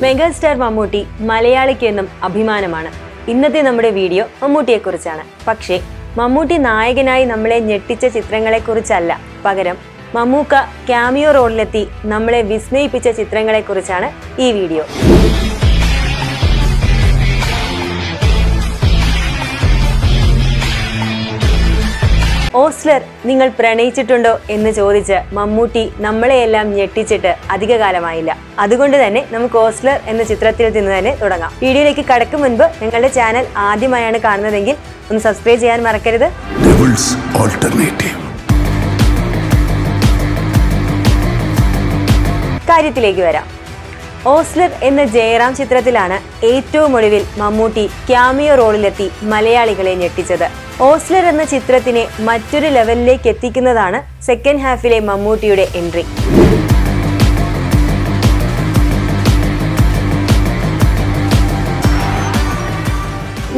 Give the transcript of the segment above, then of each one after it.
Megastar Mammootty മലയാളിക്ക് എന്നും അഭിമാനമാണ്. ഇന്നത്തെ നമ്മുടെ വീഡിയോ മമ്മൂട്ടിയെക്കുറിച്ചാണ്. പക്ഷേ മമ്മൂട്ടി നായകനായി നമ്മളെ ഞെട്ടിച്ച ചിത്രങ്ങളെക്കുറിച്ചല്ല, പകരം മമ്മൂക്ക ക്യാമിയോ റോളിലെത്തി നമ്മളെ വിസ്മയിപ്പിച്ച ചിത്രങ്ങളെക്കുറിച്ചാണ് ഈ വീഡിയോ. ഓസ്ലർ നിങ്ങൾ പ്രണയിച്ചിട്ടുണ്ടോ എന്ന് ചോദിച്ച് മമ്മൂട്ടി നമ്മളെയെല്ലാം ഞെട്ടിച്ചിട്ട് അധിക കാലമായില്ല. അതുകൊണ്ട് തന്നെ നമുക്ക് ഓസ്ലർ എന്ന ചിത്രത്തിൽ നിന്ന് തന്നെ തുടങ്ങാം. വീഡിയോയിലേക്ക് കടക്കും മുൻപ് നിങ്ങളുടെ ചാനൽ ആദ്യമായാണ് കാണുന്നതെങ്കിൽ ഒന്ന് സബ്സ്ക്രൈബ് ചെയ്യാൻ മറക്കരുത്. കാര്യത്തിലേക്ക് വരാം. ഓസ്ലർ എന്ന ജയറാം ചിത്രത്തിലാണ് ഏറ്റവും ഒടുവിൽ മമ്മൂട്ടി ക്യാമിയോ റോളിലെത്തി മലയാളികളെ ഞെട്ടിച്ചത്. ഓസ്ലർ എന്ന ചിത്രത്തിനെ മറ്റൊരു ലെവലിലേക്ക് എത്തിക്കുന്നതാണ് സെക്കൻഡ് ഹാഫിലെ മമ്മൂട്ടിയുടെ എൻട്രി.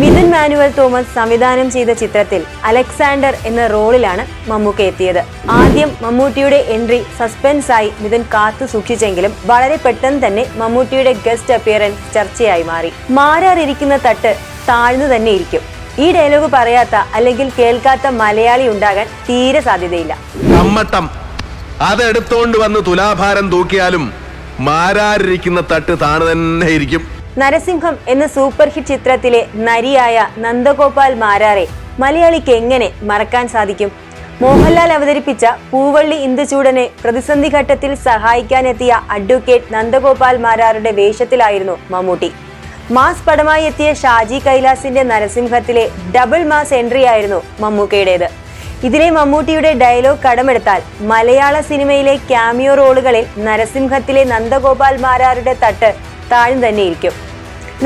മിഥുൻ മാനുവൽ തോമസ് സംവിധാനം ചെയ്ത ചിത്രത്തിൽ അലക്സാണ്ടർ എന്ന റോളിലാണ് മമ്മൂക്ക എത്തിയത്. ആദ്യം മമ്മൂട്ടിയുടെ എൻട്രി സസ്പെൻസായി മിഥുൻ കാത്തു സൂക്ഷിച്ചെങ്കിലും വളരെ പെട്ടെന്ന് തന്നെ മമ്മൂട്ടിയുടെ ഗസ്റ്റ് അപ്പിയറൻസ് ചർച്ചയായി മാറി. മാരാറിരിക്കുന്ന തട്ട് താഴ്ന്നു തന്നെ ഇരിക്കും. ഈ ഡയലോഗ് പറയാത്ത അല്ലെങ്കിൽ കേൾക്കാത്ത മലയാളി ഉണ്ടാകാൻ തീരെ സാധ്യതയില്ല. അതെടുത്തോണ്ട് വന്ന് തുലാഭാരം തൂക്കിയാലും മാരാറിരിക്കുന്ന തട്ട് താണു തന്നെ ഇരിക്കും. നരസിംഹം എന്ന സൂപ്പർ ഹിറ്റ് ചിത്രത്തിലെ നരിയായ നന്ദഗോപാൽ മാരാറെ മലയാളിക്ക് എങ്ങനെ മറക്കാൻ സാധിക്കും? മോഹൻലാൽ അവതരിപ്പിച്ച പൂവള്ളി ഇന്ദുചൂടനെ പ്രതിസന്ധി ഘട്ടത്തിൽ സഹായിക്കാനെത്തിയ അഡ്വക്കേറ്റ് നന്ദഗോപാൽ മാരാറുടെ വേഷത്തിലായിരുന്നു മമ്മൂട്ടി. മാസ് പടമായി എത്തിയ ഷാജി കൈലാസിന്റെ നരസിംഹത്തിലെ ഡബിൾ മാസ് എൻട്രി ആയിരുന്നു മമ്മൂക്കയുടേത്. ഇതിലെ മമ്മൂട്ടിയുടെ ഡയലോഗ് കടമെടുത്താൽ മലയാള സിനിമയിലെ ക്യാമിയോ റോളുകളിൽ നരസിംഹത്തിലെ നന്ദഗോപാൽ മാരാറുടെ തട്ട് താഴ്ന്നു തന്നെ ഇരിക്കും.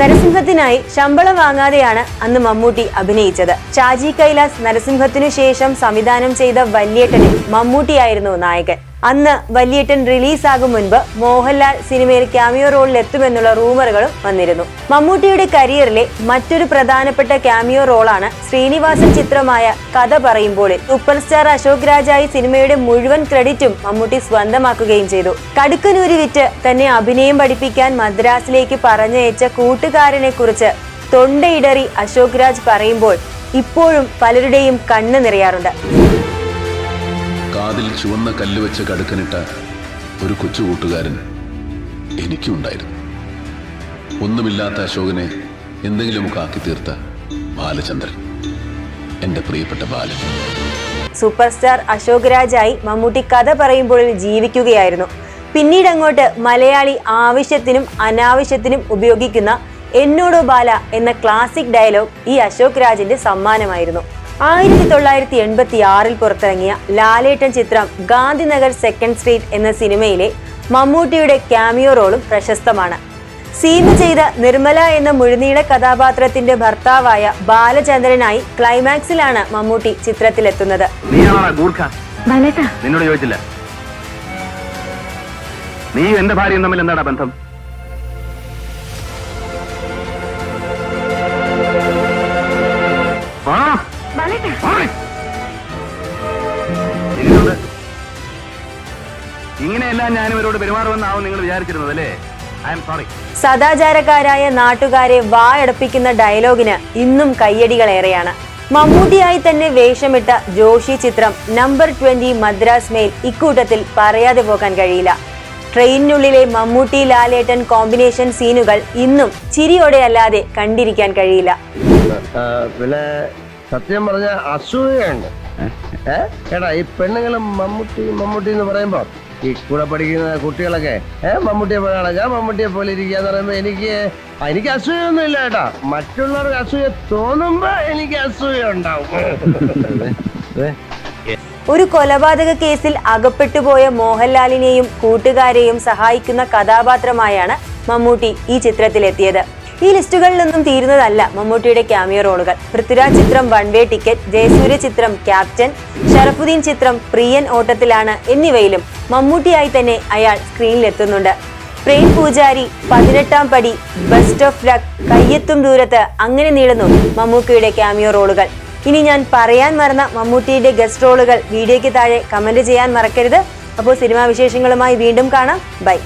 നരസിംഹത്തിനായി ശമ്പളം വാങ്ങാതെയാണ് അന്ന് മമ്മൂട്ടി അഭിനയിച്ചത്. ഷാജി കൈലാസ് നരസിംഹത്തിനു ശേഷം സംവിധാനം ചെയ്ത വല്യേട്ടനിൽ മമ്മൂട്ടിയായിരുന്നു നായകൻ. അന്ന് വല്യേട്ടൻ റിലീസാകും മുൻപ് മോഹൻലാൽ സിനിമയിൽ ക്യാമിയോ റോളിൽ എത്തുമെന്നുള്ള റൂമറുകളും വന്നിരുന്നു. മമ്മൂട്ടിയുടെ കരിയറിലെ മറ്റൊരു പ്രധാനപ്പെട്ട ക്യാമിയോ റോളാണ് ശ്രീനിവാസൻ ചിത്രമായ കഥ പറയുമ്പോൾ. സൂപ്പർ സ്റ്റാർ അശോക് രാജായി സിനിമയുടെ മുഴുവൻ ക്രെഡിറ്റും മമ്മൂട്ടി സ്വന്തമാക്കുകയും ചെയ്തു. കടുക്കനൂരി വിറ്റ് തന്നെ അഭിനയം പഠിപ്പിക്കാൻ മദ്രാസിലേക്ക് പറഞ്ഞയച്ച കൂട്ടുകാരനെ കുറിച്ച് തൊണ്ടയിടറി അശോക് രാജ് പറയുമ്പോൾ ഇപ്പോഴും പലരുടെയും കണ്ണ് നിറയാറുണ്ട്. കാതിൽ ചുവന്ന കല്ല് വെച്ച് കടുക്കനിട്ട ഒരു കൊച്ചു കൂട്ടുകാരൻ എനിക്കുണ്ടായിരുന്നു. ഒന്നുമില്ലാത്ത അശോകനെ എന്തെങ്കിലുമൊക്കെ ആക്കി തീർത്ത ബാലചന്ദ്രൻ, എന്റെ പ്രിയപ്പെട്ട ബാലൻ. സൂപ്പർ സ്റ്റാർ അശോക് രാജായി മമ്മൂട്ടി കഥ പറയുമ്പോൾ ജീവിക്കുകയായിരുന്നു. പിന്നീട് അങ്ങോട്ട് മലയാളി ആവശ്യത്തിനും അനാവശ്യത്തിനും ഉപയോഗിക്കുന്ന എന്നോടോ ബാല എന്ന ക്ലാസിക് ഡയലോഗ് ഈ അശോക് രാജിന്റെ സമ്മാനമായിരുന്നു. 1986 പുറത്തിറങ്ങിയ ലാലേട്ടൻ ചിത്രം ഗാന്ധിനഗർ സെക്കൻഡ് സ്ട്രീറ്റ് എന്ന സിനിമയിലെ മമ്മൂട്ടിയുടെ ക്യാമിയോ റോളും പ്രശസ്തമാണ്. സീമ ചെയ്ത നിർമ്മല എന്ന മുഴുനീള കഥാപാത്രത്തിന്റെ ഭർത്താവായ ബാലചന്ദ്രനായി ക്ലൈമാക്സിലാണ് മമ്മൂട്ടി ചിത്രത്തിലെത്തുന്നത്. നിന്നോട് ചോദിച്ചില്ല, നീ എന്റെ ഭാര്യയും തമ്മിൽ എന്താടാ ബന്ധം? ഇങ്ങനെയെല്ലാം ഞാൻ ഇവരോട് പെരുമാറുമെന്നാവും നിങ്ങൾ വിചാരിച്ചിരുന്നത് അല്ലേ? I am sorry. സദാചാരക്കാരായ നാട്ടുകാരെ വായടപ്പിക്കുന്ന ഡയലോഗിന് ഇന്നും കയ്യടികളേറെയാണ്. മമ്മൂട്ടിയായി തന്നെ വേഷമിട്ട ജോഷി ചിത്രം നമ്പർ 20 മദ്രാസ് മെയിൽ ഇക്കൂട്ടത്തിൽ പറയാതെ പോകാൻ കഴിയില്ല. ട്രെയിനിനുള്ളിലെ മമ്മൂട്ടി ലാലേട്ടൻ കോമ്പിനേഷൻ സീനുകൾ ഇന്നും ചിരിയോടെ അല്ലാതെ കണ്ടിരിക്കാൻ കഴിയില്ല. പിന്നെ സത്യം പറഞ്ഞ അസൂയുണ്ട് കേട്ടാ. ഈ പെണ്ണുങ്ങളും മമ്മൂട്ടി മമ്മൂട്ടി എന്ന് പറയുമ്പോ ഈ കൂടെ പഠിക്കുന്ന കുട്ടികളൊക്കെ മമ്മൂട്ടിയെ പോലെയാണ്, ഞാൻ മമ്മൂട്ടിയെ പോലെ ഇരിക്കുക എന്ന് പറയുമ്പോ എനിക്ക് അസൂയൊന്നും ഇല്ല കേട്ടാ. മറ്റുള്ളവർക്ക് അസൂയ തോന്നുമ്പോ എനിക്ക് അസൂയ ഉണ്ടാവും. ഒരു കൊലപാതക കേസിൽ അകപ്പെട്ടുപോയ മോഹൻലാലിനെയും കൂട്ടുകാരെയും സഹായിക്കുന്ന കഥാപാത്രമായാണ് മമ്മൂട്ടി ഈ ചിത്രത്തിലെത്തിയത്. ഈ ലിസ്റ്റുകളിലൊന്നും തീരുന്നതല്ല മമ്മൂട്ടിയുടെ ക്യാമിയോ റോളുകൾ. പൃഥ്വിരാജ് ചിത്രം വൺ വേ ടിക്കറ്റ്, ജയസൂര്യ ചിത്രം ക്യാപ്റ്റൻ, ഷറഫുദ്ദീൻ ചിത്രം പ്രിയൻ ഓട്ടത്തിലാണ് എന്നിവയിലും മമ്മൂട്ടിയായി തന്നെ അയാൾ സ്ക്രീനിലെത്തുന്നുണ്ട്. പ്രേം പൂജാരി, 18-ാം പടി, ബെസ്റ്റ് ഓഫ് ലക്ക്, കയ്യെത്തും ദൂരത്ത്, അങ്ങനെ നീളുന്നു മമ്മൂക്കയുടെ ക്യാമിയോ റോളുകൾ. ഇനി ഞാൻ പറയാൻ മറന്ന മമ്മൂട്ടിയുടെ ഗസ്റ്റ് റോളുകൾ വീഡിയോയ്ക്ക് താഴെ കമന്റ് ചെയ്യാൻ മറക്കരുത്. അപ്പോൾ സിനിമാ വിശേഷങ്ങളുമായി വീണ്ടും കാണാം. ബൈ.